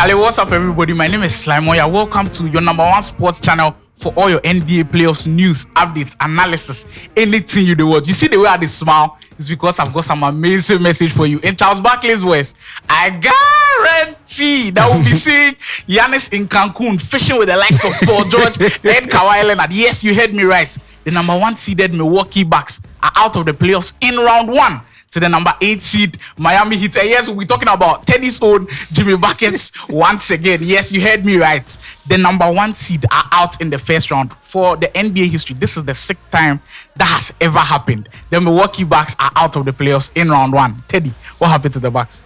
Charlie, what's up, everybody? My name is Slimoya. Welcome to your number one sports channel for all your NBA playoffs news, updates, analysis, anything you do want. You see the way I smile is because I've got some amazing message for you. In Charles Barkley's voice, I guarantee that we'll be seeing Giannis in Cancun fishing with the likes of Paul George and Kawhi Leonard. Yes, you heard me right. The number one seeded Milwaukee Bucks are out of the playoffs in round one to the number 8 seed Miami Heat. And yes, we'll be talking about Teddy's own Jimmy Buckets once again. Yes, you heard me right. The number one seed are out in the first round. For the NBA history, this is the 6th time that has ever happened. The Milwaukee Bucks are out of the playoffs in round one. Teddy, what happened to the Bucks?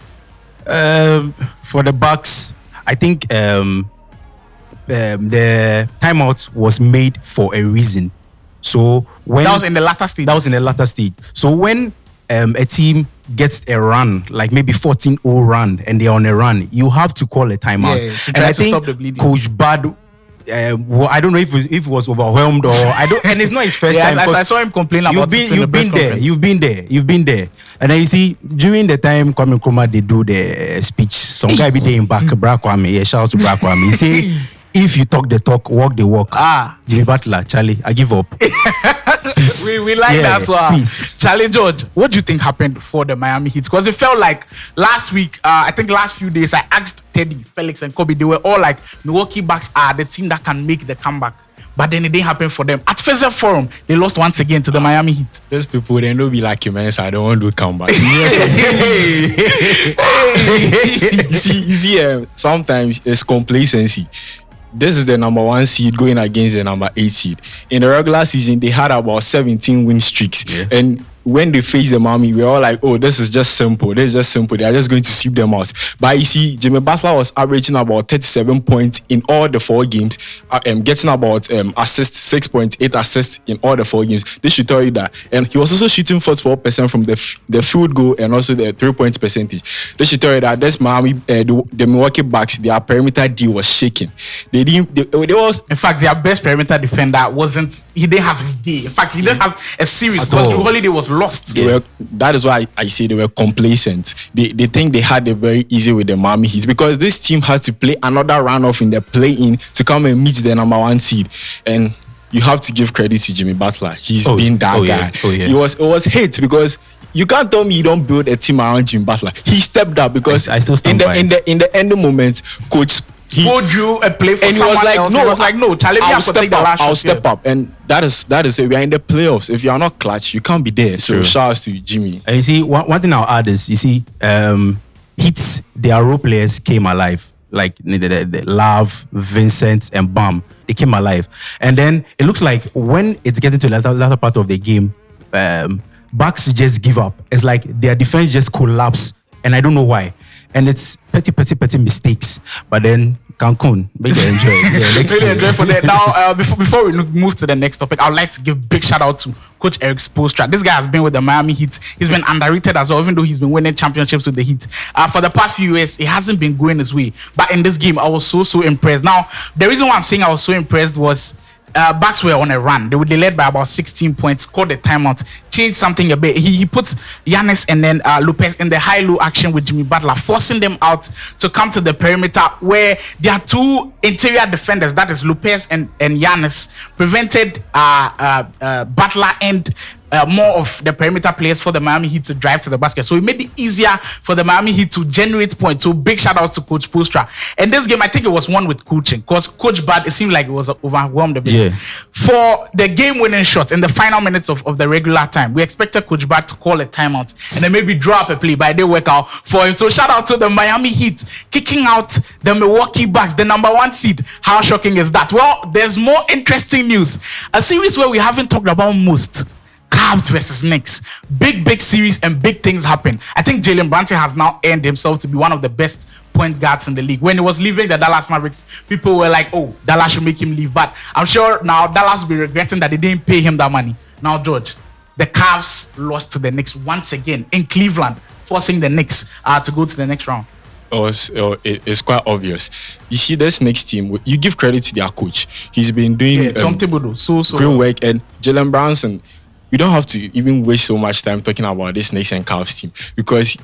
For the Bucks, I think the timeout was made for a reason. So when that was in the latter stage. So when a team gets a run, like maybe 14-0 run, and they're on a run, you have to call a timeout. And I think Coach Bud, I don't know if he was overwhelmed or I don't, and it's not his first time. I saw him complain about it. You've been there, and then you see during the time Kwame Nkrumah they do the speech. Some guy be there in back, Bra Kwame. Yeah, shout out to Bra Kwame. He say, if you talk the talk, walk the walk. Jimmy Butler, Charlie, I give up. Peace. We like that one. Peace. Charlie George, what do you think happened for the Miami Heat? Because it felt like last week, I think last few days, I asked Teddy, Felix, and Kobe, they were all like, Milwaukee Bucks are the team that can make the comeback. But then it didn't happen for them. At Pfizer Forum, they lost once again to the Miami Heat. Those people, they don't be like you, man, so I don't want to come back. You see, sometimes it's complacency. This is the number 1 seed going against the number 8 seed. In the regular season, they had about 17 win streaks. Yeah. And when they faced the Miami, we were all like, oh, this is just simple. They are just going to sweep them out. But you see, Jimmy Butler was averaging about 37 points in all the 4 games, getting about assists, 6.8 assists in all the 4 games. This should tell you that. And he was also shooting 44% from the field goal and also the 3-point percentage. This should tell you that this Miami, the Milwaukee Bucks, their perimeter D was shaking. They was, in fact, their best perimeter defender he didn't have his day. In fact, he didn't have a series because Drew Holiday was lost. That is why I say they were complacent. They think they had it very easy with the Miami Heat because this team had to play another runoff in the play-in to come and meet the number 1 seed. And you have to give credit to Jimmy Butler. He's been that guy. It was hate because you can't tell me you don't build a team around Jimmy Butler. He stepped up because I still stand in the end moment, coach told you a play for someone else. He was like, no, Charlie, I'll step up. And that is it. We are in the playoffs. If you are not clutch, you can't be there. So shout out to Jimmy. And you see, one thing I'll add is, you see, Heats, their role players came alive. Like the Love, Vincent, and Bam, they came alive. And then it looks like when it's getting to the latter part of the game, Bucks just give up. It's like their defense just collapse, and I don't know why. And it's petty mistakes. But then Cancun, make them enjoy. Really enjoy for that. Now, before we move to the next topic, I would like to give big shout out to Coach Eric Spoelstra. This guy has been with the Miami Heat. He's been underrated as well, even though he's been winning championships with the Heat. For the past few years, it hasn't been going his way. But in this game, I was so impressed. Now, the reason why I'm saying I was so impressed was Bucks were on a run. They led by about 16 points, called the timeout, changed something a bit. He put Giannis and then Lopez in the high-low action with Jimmy Butler, forcing them out to come to the perimeter where there are 2 interior defenders, that is Lopez and Giannis, prevented Butler and more of the perimeter players for the Miami Heat to drive to the basket. So it made it easier for the Miami Heat to generate points. So big shout outs to Coach Spoelstra. And this game, I think it was one with coaching because Coach Bud, it seemed like it was overwhelmed a bit. Yeah. For the game-winning shot in the final minutes of the regular time, we expected Coach Bud to call a timeout and then maybe draw up a play, but it didn't work out for him. So shout out to the Miami Heat kicking out the Milwaukee Bucks, the number 1 seed. How shocking is that? Well, there's more interesting news. A series where we haven't talked about most. Cavs versus Knicks. Big series and big things happen. I think Jalen Brunson has now earned himself to be one of the best point guards in the league. When he was leaving the Dallas Mavericks, people were like, oh, Dallas should make him leave. But I'm sure now Dallas will be regretting that they didn't pay him that money. Now, George, the Cavs lost to the Knicks once again in Cleveland, forcing the Knicks to go to the next round. It's quite obvious. You see, this Knicks team, you give credit to their coach. He's been doing Tom Thibodeau, so great work. And Jalen Brunson, we don't have to even waste so much time talking about this Knicks and Cavs team because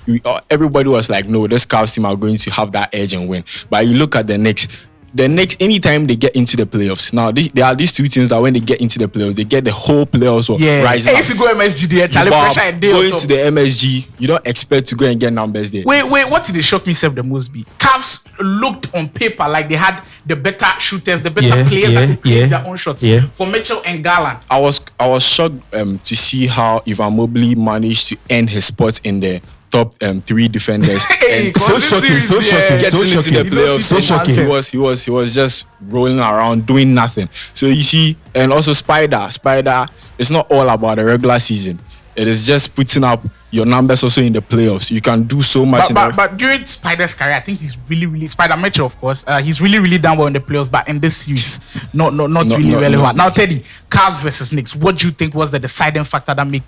everybody was like, no, this Cavs team are going to have that edge and win. But you look at the Knicks, anytime they get into the playoffs, now there are these two teams that when they get into the playoffs, they get the whole playoffs rising. Hey, if you go MSG there, Charlie pressure and going to the MSG, you don't expect to go and get numbers there. Wait, what did they shock me the most be? Cavs looked on paper like they had the better shooters, the better players that could create their own shots for Mitchell and Garland. I was shocked to see how Ivan Mobley managed to earn his spot in the top 3 defenders. Hey, so shocking. Getting into the playoffs. So shocking. He was just rolling around doing nothing. So you see, and also Spider, it's not all about the regular season. It is just putting up your numbers also in the playoffs. You can do so much. But during Spider's career, I think he's really Spider Mitchell, of course. He's really done well in the playoffs. But in this series, not really relevant. Now, Teddy, Cavs versus Knicks. What do you think was the deciding factor that made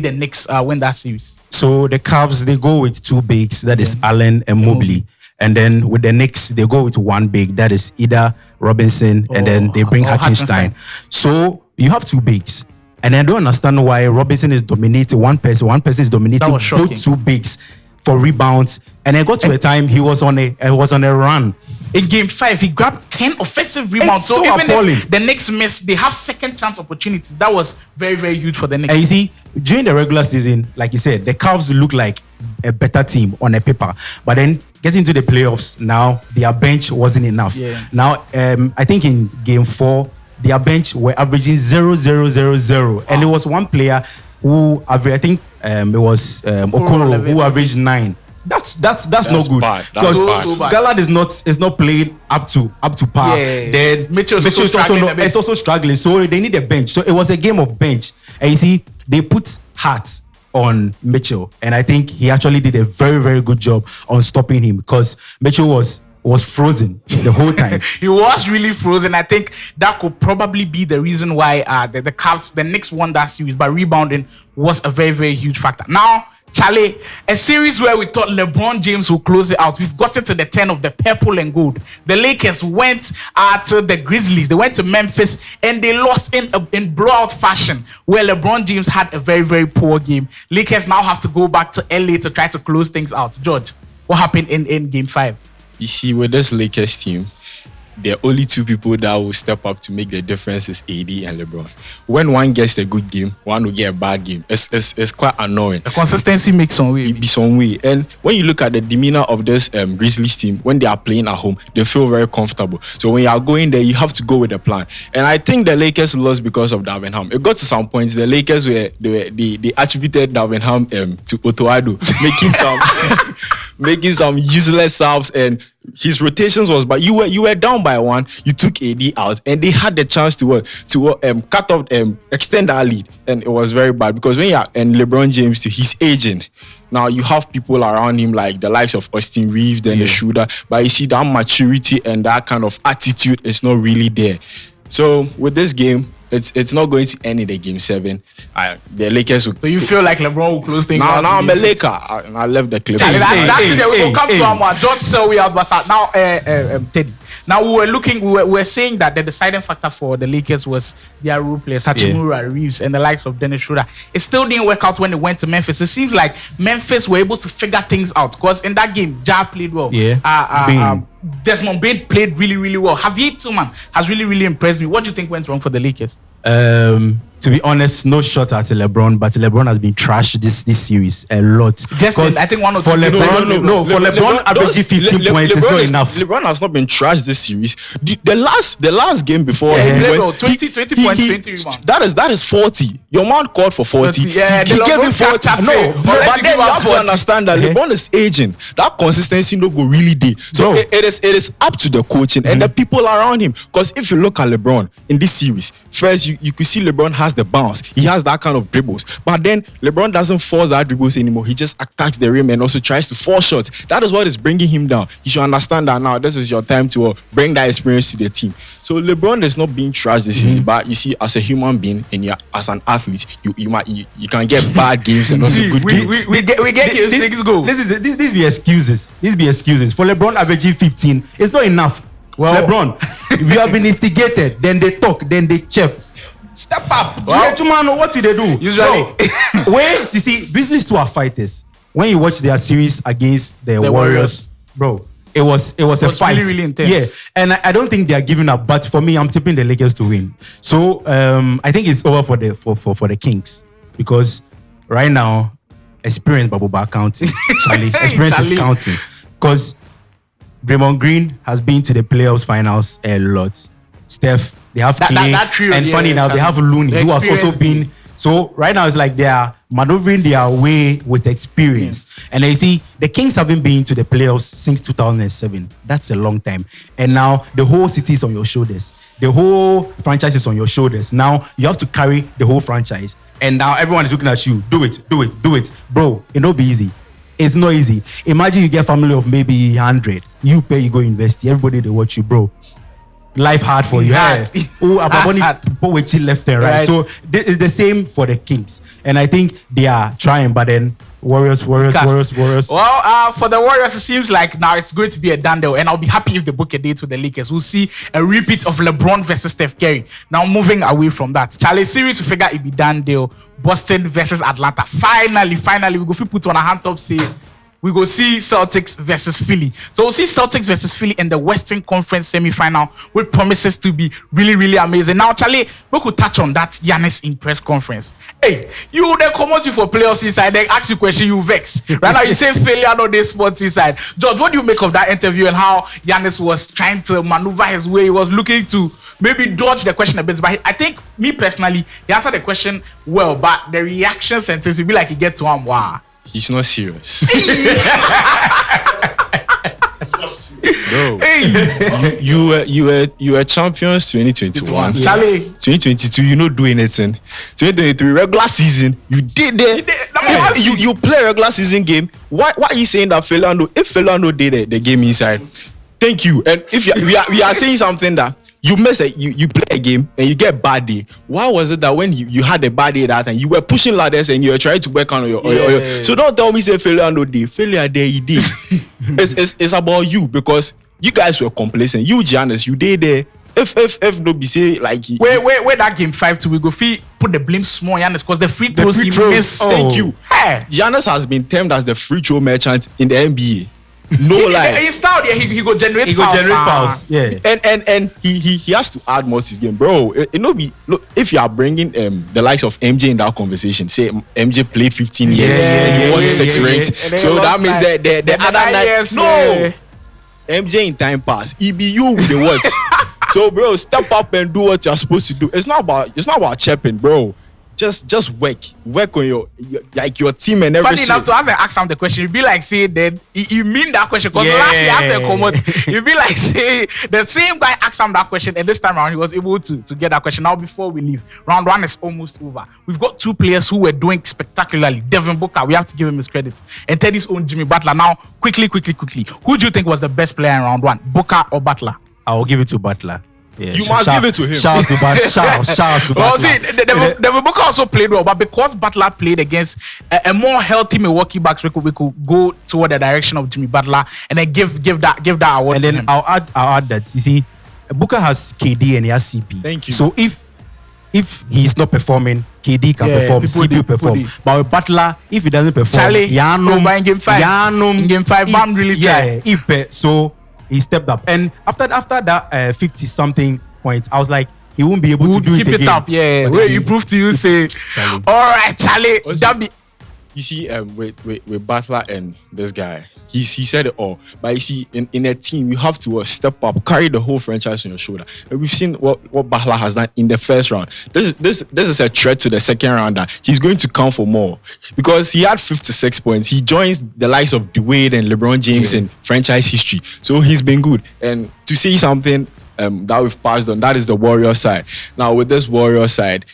the Knicks win that series? So the Cavs, they go with 2 bigs, that is Allen and Mobley. And then with the Knicks, they go with 1 big, that is either Robinson, and then they bring Hartenstein. So you have 2 bigs. And I don't understand why Robinson is dominating one person is dominating both 2 bigs for rebounds. And it got to a time he was on a run. In game 5, he grabbed 10 offensive rebounds. So even if the Knicks miss, they have second chance opportunities. That was very huge for the Knicks. And you see, during the regular season, like you said, the Cavs look like a better team on a paper. But then getting to the playoffs, now their bench wasn't enough. Yeah. Now, I think in game 4, their bench were averaging 0-0-0-0. Wow. And there was one player who averaged, I think it was Okoro, who averaged 9. That's not good. Because Gallard is not playing up to par. Yeah. Then Mitchell is also struggling. So they need a bench. So it was a game of bench. And you see, they put Hart on Mitchell. And I think he actually did a very good job on stopping him because Mitchell was frozen the whole time. He was really frozen. I think that could probably be the reason why the Cavs, the Knicks won that series, but rebounding was a very huge factor. Now, Charlie, a series where we thought LeBron James would close it out. We've gotten to the 10 of the purple and gold. The Lakers went to the Grizzlies. They went to Memphis and they lost in blowout fashion where LeBron James had a very poor game. Lakers now have to go back to LA to try to close things out. George, what happened in game 5? You see, with this Lakers team, there are only 2 people that will step up to make the difference is AD and LeBron. When one gets a good game, one will get a bad game. It's quite annoying. The consistency makes some way. It be some way. And when you look at the demeanor of this Grizzlies team, when they are playing at home, they feel very comfortable. So when you are going there, you have to go with the plan. And I think the Lakers lost because of Davenham. It got to some points, the Lakers they attributed Davenham to Otoado, making some useless subs, and his rotations was, but you were down by 1, you took AD out, and they had the chance to cut off extend that lead, and it was very bad because when and LeBron James too, he's aging. Now you have people around him like the likes of Austin Reeves, then the shooter, but you see that maturity and that kind of attitude is not really there. So with this game, it's not going to end in the game 7. The Lakers will. So you feel like LeBron will close things out? Now I'm a Laker. I left the Clippers. That's it. We will come to our George Selby out. Now, Teddy. Now we were saying that the deciding factor for the Lakers was their role players, Hachimura, Reeves, and the likes of Dennis Schroeder. It still didn't work out when they went to Memphis. It seems like Memphis were able to figure things out because in that game, Ja played well. Desmond Bain played really well. Javier Tillman has really impressed me. What do you think went wrong for the Lakers? To be honest, no shot at LeBron, but LeBron has been trashed this series a lot. I think one or two. For LeBron, averaging 15 points is not enough. LeBron has not been trashed this series. The last game before, 20 points, 20 rebounds. That is 40. Your man called for 40. He gave him 40. But then you have to understand that LeBron is aging. That consistency no go really day. So it is up to the coaching and the people around him. Because if you look at LeBron in this series, first you could see LeBron has the bounce. He has that kind of dribbles. But then LeBron doesn't force that dribbles anymore. He just attacks the rim and also tries to force shots. That is what is bringing him down. You should understand that now. This is your time to bring that experience to the team. So LeBron is not being trashed this season, but you see, as a human being and as an athlete, you can get bad games and also good games. We get you 6 goals. These be excuses. These be excuses. For LeBron averaging 15, it's not enough. Well, LeBron, if you have been instigated, then they talk, then they chef. Step up. Well, Jumano, what did they do? Usually. Bro, wait, see, Grizzlies too are fighters. When you watch their series against the Warriors, bro, it was a fight. Really, really intense. Yeah, and I don't think they are giving up. But for me, I'm tipping the Lakers to win. So I think it's over for the Kings because right now, experience Babuba counting. Charlie, experience is counting because Draymond Green has been to the playoffs finals a lot. Steph, they have Clay, that trio, and funny enough, they have Looney, who has also been. So right now it's like they are maneuvering their way with experience. And you see, the Kings haven't been to the playoffs since 2007. That's a long time. And now the whole city is on your shoulders. The whole franchise is on your shoulders. Now you have to carry the whole franchise. And now everyone is looking at you. Do it. Bro, it not be easy. It's not easy. Imagine you get a family of maybe 100. You pay, you go invest. Everybody, they watch you, bro. Life hard for you. Yeah. People with left and right. So it's the same for the Kings. And I think they are trying, but then Warriors. Well, for the Warriors, it seems like now it's going to be a done deal, and I'll be happy if they book a date with the Lakers. We'll see a repeat of LeBron versus Steph Curry. Now moving away from that, Charlie series we figure it be done deal. Boston versus Atlanta. Finally, we go put on a hand top say. We go see Celtics versus Philly. So we'll see Celtics versus Philly in the Western Conference semi-final, which promises to be really, really amazing. Now, Charlie, we could touch on that Giannis in press conference. Hey, you then come out you for playoffs inside, then ask you question, you vex. Right now, you say failure, no day sports inside. George, what do you make of that interview and how Giannis was trying to maneuver his way? He was looking to maybe dodge the question a bit. But I think, me personally, he answered the question well, but the reaction sentence will be like he get to him, wow. He's not serious. Bro, you were champions 2021. Charlie, 2022, you not do anything. 2023 regular season, you did it. You play a regular season game. Why are you saying that Felano? If Felano did the game inside, thank you. And if we are saying something that you miss it, you play a game and you get bad day. Why was it that when you had a bad day that time, you were pushing ladders and you were trying to work on your so don't tell me say failure no day. Failure there you did. it's about you because you guys were complacent. You Giannis, you did there. If no be say like where that game 5-2 we go put the blame small Giannis because the free throws he missed. Thank you. Hey. Giannis has been termed as the free throw merchant in the NBA. No lie. He started. He go generate fouls. Yeah. And he has to add more to his game, bro. It no be look if you are bringing the likes of MJ in that conversation. Say MJ played 15 years and he won 6 rings. So that means that the other 9 years. No. MJ in time pass. He be you with the words. So bro, step up and do what you're supposed to do. It's not about chirping, bro. Just work on your team and everything. Funny enough, to ask him the question, you'd be like, say, then you mean that question? Because last year after the comment, you'd be like, say, the same guy asked him that question, and this time around he was able to get that question. Now, before we leave, round 1 is almost over. We've got 2 players who were doing spectacularly. Devin Booker, we have to give him his credit, and Teddy's own Jimmy Butler. Now, quickly, who do you think was the best player in round 1, Booker or Butler? I will give it to Butler. Yeah, you must give it to him. Shouts to Butler. Well, see, Devin Booker also played well, but because Butler played against a more healthy Milwaukee Bucks, we could go toward the direction of Jimmy Butler and then give that award. And to then him. I'll add that. You see, Booker has KD and he has CP. Thank you. So if he's not performing, KD can perform, CP will perform. But with Butler, if he doesn't perform, Charlie, in game 5, Bam really tried. So he stepped up, and after that 50-something points, I was like, he won't be able to do it again. Keep it up, yeah. Wait, you prove to you, say, Charlie. All right, Charlie. You see, with Butler and this guy, he said it all. But you see, in a team, you have to step up, carry the whole franchise on your shoulder. And we've seen what Butler has done in the first round. This is a threat to the second round that he's going to come for more because he had 56 points. He joins the likes of Dwayne and LeBron James in franchise history. So he's been good. And to see something that we've passed on, that is the Warrior side. Now with this Warrior side,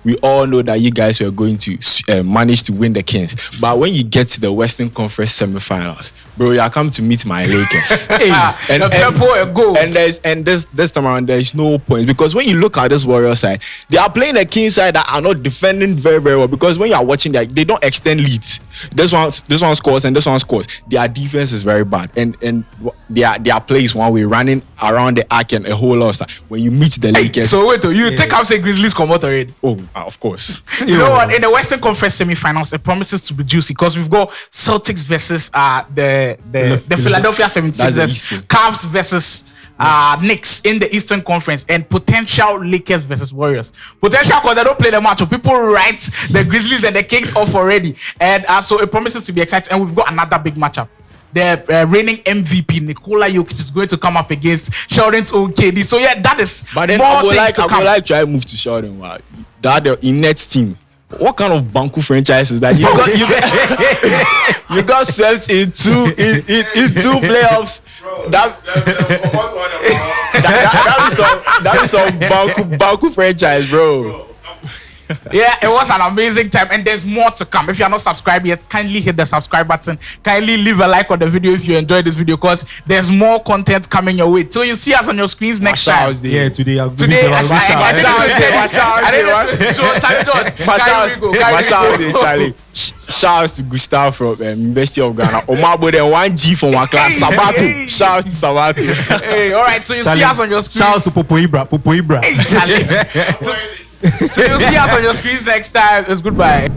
we all know that you guys were going to manage to win the Kings. But when you get to the Western Conference semifinals, bro, you are coming to meet my Lakers. and this time around, there is no point. Because when you look at this Warrior side, they are playing a King side that are not defending very, very well. Because when you are watching that, they don't extend leads. This one scores and this one scores. Their defense is very bad, and their play is one way, running around the arc and a whole lot of stuff. When you meet the Lakers, So wait, you take out say Grizzlies come out already. of course. You know what? In the Western Conference semifinals, it promises to be juicy because we've got Celtics versus the Philadelphia 76ers, Cavs versus Knicks in the Eastern Conference, and potential Lakers versus Warriors. Potential because they don't play the match. So people write the Grizzlies and the Kings off already, and so it promises to be exciting. And we've got another big matchup. The reigning MVP Nikola Jokic is going to come up against Sheldon's own KD. So yeah, that is. But then I would like to try move to Sheldon. Wow. That the Nets team. What kind of Banku franchise is that? You got sent in two playoffs. Bro, That is some Banku franchise, bro. Yeah, it was an amazing time, and there's more to come. If you are not subscribed yet, kindly hit the subscribe button. Kindly leave a like on the video if you enjoyed this video, because there's more content coming your way. So you see us on your screens next time. Yeah, today I'm Today, Charlie. Shouts to Gustav from University of Ghana. Omabo then 1G from one class. Sabato. Shouts to Sabato. Hey, all right. So you see us on your screens. Shouts to Popo Ibra. Hey, Charlie. So you'll see us on your screens next time. It's goodbye.